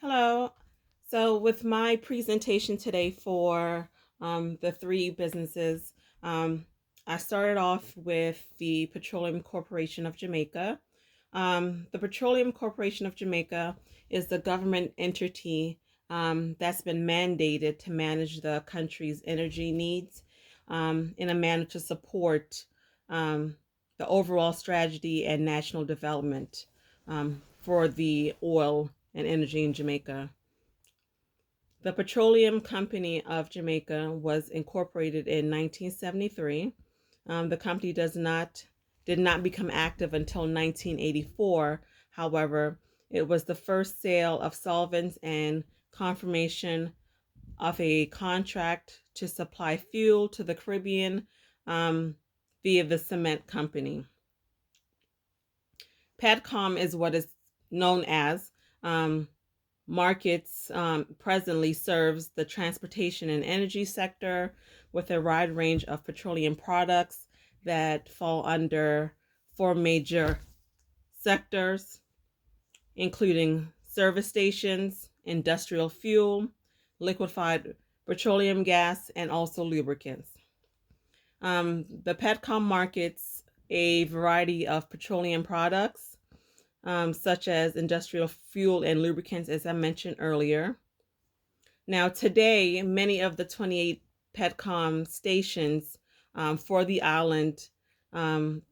Hello. So, with my presentation today for the three businesses, um, I started off with the Petroleum Corporation of Jamaica. The Petroleum Corporation of Jamaica is the government entity that's been mandated to manage the country's energy needs in a manner to support um, the overall strategy and national development for the oil and energy in Jamaica. The Petroleum Company of Jamaica was incorporated in 1973. The company did not become active until 1984. However, it was the first sale of solvents and confirmation of a contract to supply fuel to the Caribbean um, via the cement company. PETCOM is what is known as. Um, Markets presently serves the transportation and energy sector with a wide range of petroleum products that fall under four major sectors, including service stations, industrial fuel, liquefied petroleum gas, and also lubricants. The PETCOM markets a variety of petroleum products such as industrial fuel and lubricants, as I mentioned earlier. Now, today, many of the 28 PETCOM stations for the island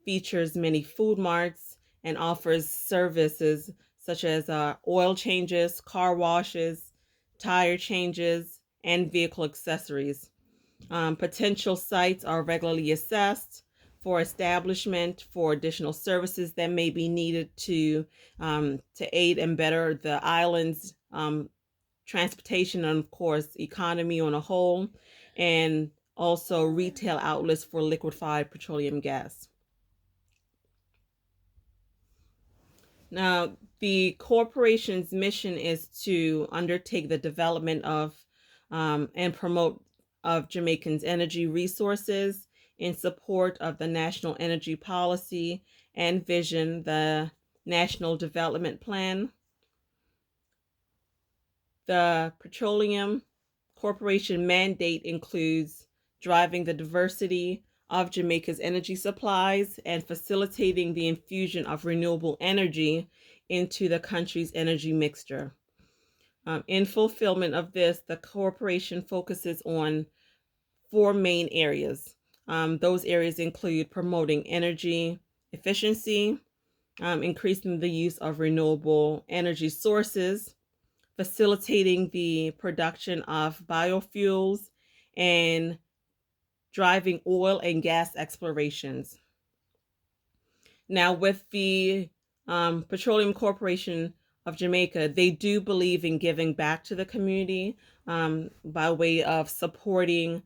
features many food marts and offers services such as oil changes, car washes, tire changes, and vehicle accessories. Potential sites are regularly assessed for establishment for additional services that may be needed to aid and better the island's transportation and, of course, economy on a whole, and also retail outlets for liquefied petroleum gas. Now, the corporation's mission is to undertake the development of and promote of Jamaicans' energy resources in support of the national energy policy and vision, the National Development Plan. The Petroleum Corporation mandate includes driving the diversity of Jamaica's energy supplies and facilitating the infusion of renewable energy into the country's energy mixture. In fulfillment of this, the corporation focuses on four main areas. Those areas include promoting energy efficiency, increasing the use of renewable energy sources, facilitating the production of biofuels, and driving oil and gas explorations. Now, with the Petroleum Corporation of Jamaica, they do believe in giving back to the community by way of supporting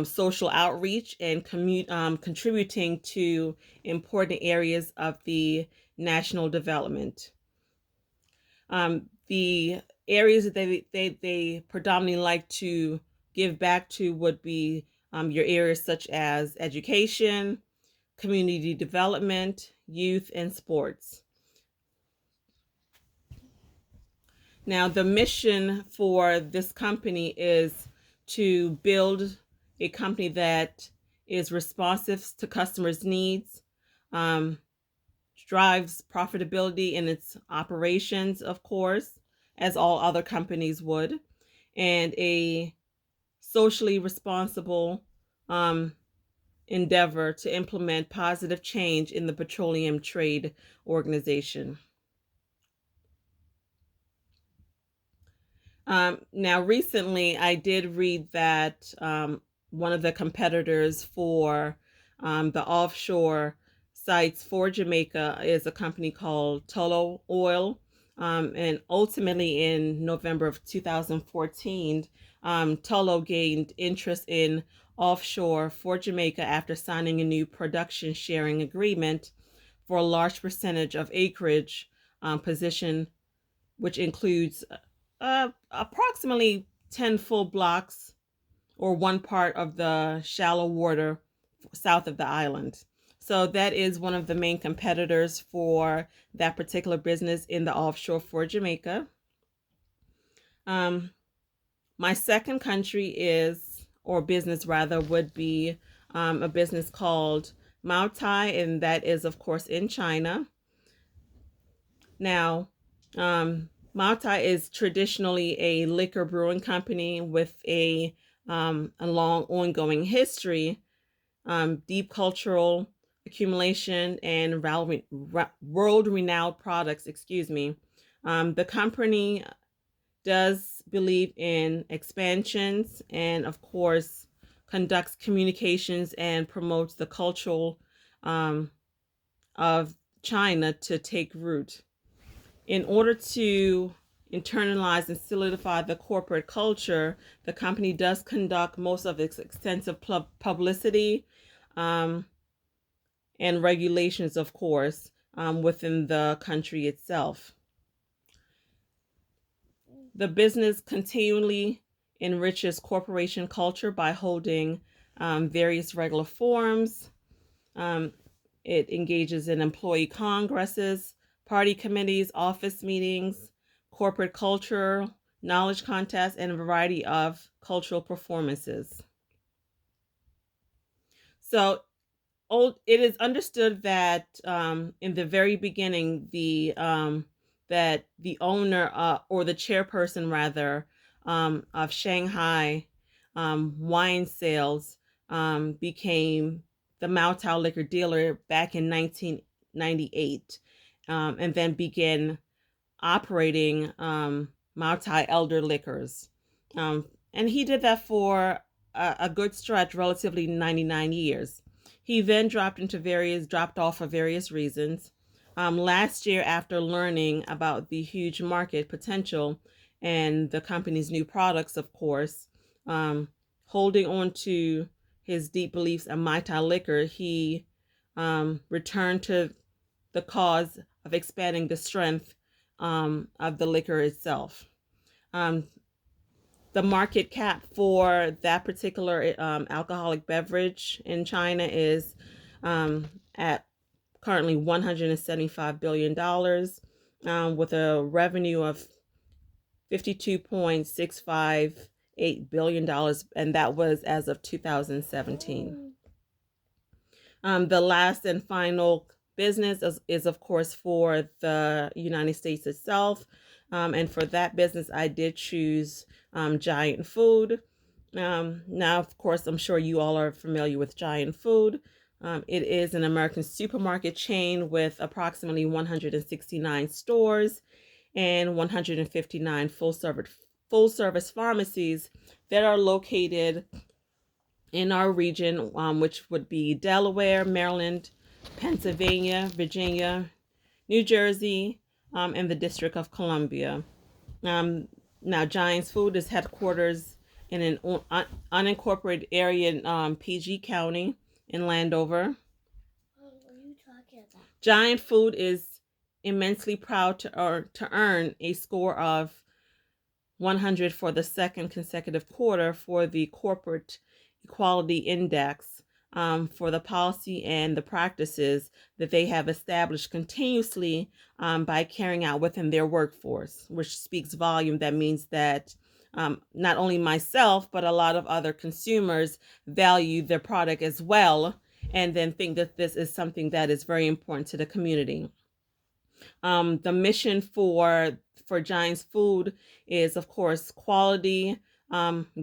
social outreach and contributing to important areas of the national development. The areas that they predominantly like to give back to would be your areas such as education, community development, youth, and sports. Now, the mission for this company is to build a company that is responsive to customers' needs, um, drives profitability in its operations, of course, as all other companies would, and a socially responsible endeavor to implement positive change in the petroleum trade organization. Now, recently, I did read that one of the competitors for the offshore sites for Jamaica is a company called Tullow Oil. And ultimately, in November of 2014, Tullow gained interest in offshore for Jamaica after signing a new production sharing agreement for a large percentage of acreage position, which includes approximately 10 full blocks or one part of the shallow water south of the island. So that is one of the main competitors for that particular business in the offshore for Jamaica. Um, my second country is, or business rather, would be a business called Maotai, and that is, of course, in China. Now, Maotai is traditionally a liquor brewing company with a long ongoing history, deep cultural accumulation, and world renowned products. Excuse me. The company does believe in expansions and, of course, conducts communications and promotes the cultural um, of China to take root. In order to internalize and solidify the corporate culture, the company does conduct most of its extensive publicity um, and regulations, of course, within the country itself. The business continually enriches corporation culture by holding various regular forums. Um, it engages in employee congresses, party committees, office meetings, corporate culture, knowledge contests, and a variety of cultural performances. So, it is understood that in the very beginning, that the owner or the chairperson rather of Shanghai wine sales became the Maotao liquor dealer back in 1998, and then began operating Maotai Elder Liquors. And he did that for a good stretch, relatively 99 years. He then dropped off for various reasons. Last year, after learning about the huge market potential and the company's new products, of course, holding on to his deep beliefs in Mai Tai liquor, he returned to the cause of expanding the strength of the liquor itself. Um, the market cap for that particular alcoholic beverage in China is at currently $175 billion, with a revenue of $52.658 billion, and that was as of 2017. The last and final business is, of course, for the United States itself. And for that business, I did choose Giant Food. Now, of course, I'm sure you all are familiar with Giant Food. It is an American supermarket chain with approximately 169 stores and 159 full service pharmacies that are located in our region, which would be Delaware, Maryland, Pennsylvania, Virginia, New Jersey, and the District of Columbia. Um, Now, Giants Food is headquarters in an unincorporated area in PG County in Landover. What are you talking about? Giant Food is immensely proud to earn a score of 100 for the second consecutive quarter for the Corporate Equality Index, for the policy and the practices that they have established continuously by carrying out within their workforce, which speaks volume. That means that not only myself, but a lot of other consumers value their product as well, and then think that this is something that is very important to the community. The mission for Giants Food is, of course, quality,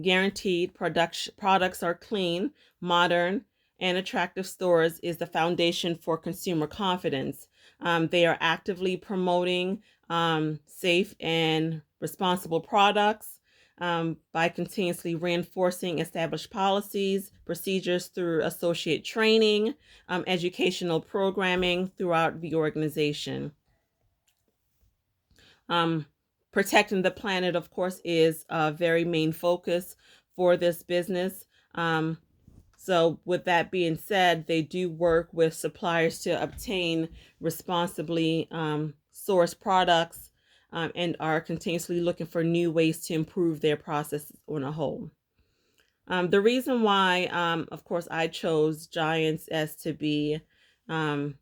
guaranteed products are clean, modern, and attractive stores is the foundation for consumer confidence. They are actively promoting safe and responsible products by continuously reinforcing established policies, procedures through associate training, educational programming throughout the organization. Um, Protecting the planet, of course, is a very main focus for this business. So, with that being said, they do work with suppliers to obtain responsibly sourced products, and are continuously looking for new ways to improve their process on a whole. The reason why, of course, I chose Giants as to be um,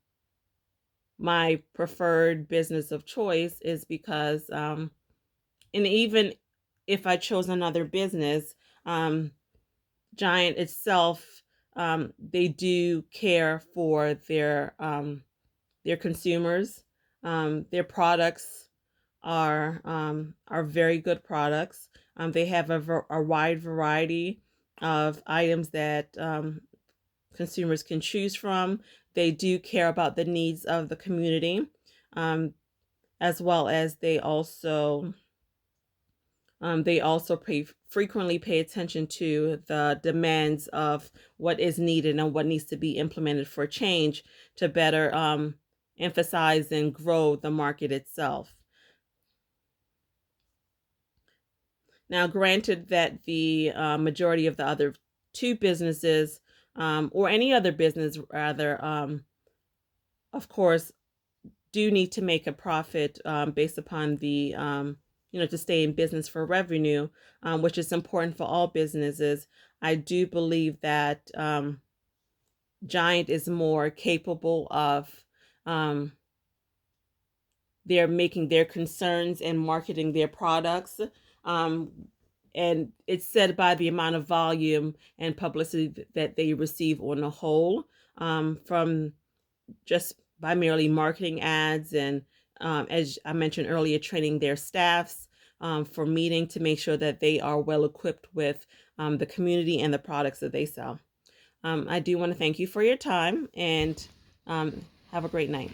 my preferred business of choice is because, and even if I chose another business, Giant itself, they do care for their consumers. Their products are very good products. They have a wide variety of items that consumers can choose from. They do care about the needs of the community, um, as well as frequently pay attention to the demands of what is needed and what needs to be implemented for change to better emphasize and grow the market itself. Now, granted that the majority of the other two businesses, or any other business rather, of course, do need to make a profit based upon to stay in business for revenue, which is important for all businesses. I do believe that Giant is more capable of um, they're making their concerns and marketing their products. Um, and it's said by the amount of volume and publicity that they receive on the whole, from just by merely marketing ads and, as I mentioned earlier, training their staffs for meeting to make sure that they are well equipped with the community and the products that they sell. I do want to thank you for your time, and have a great night.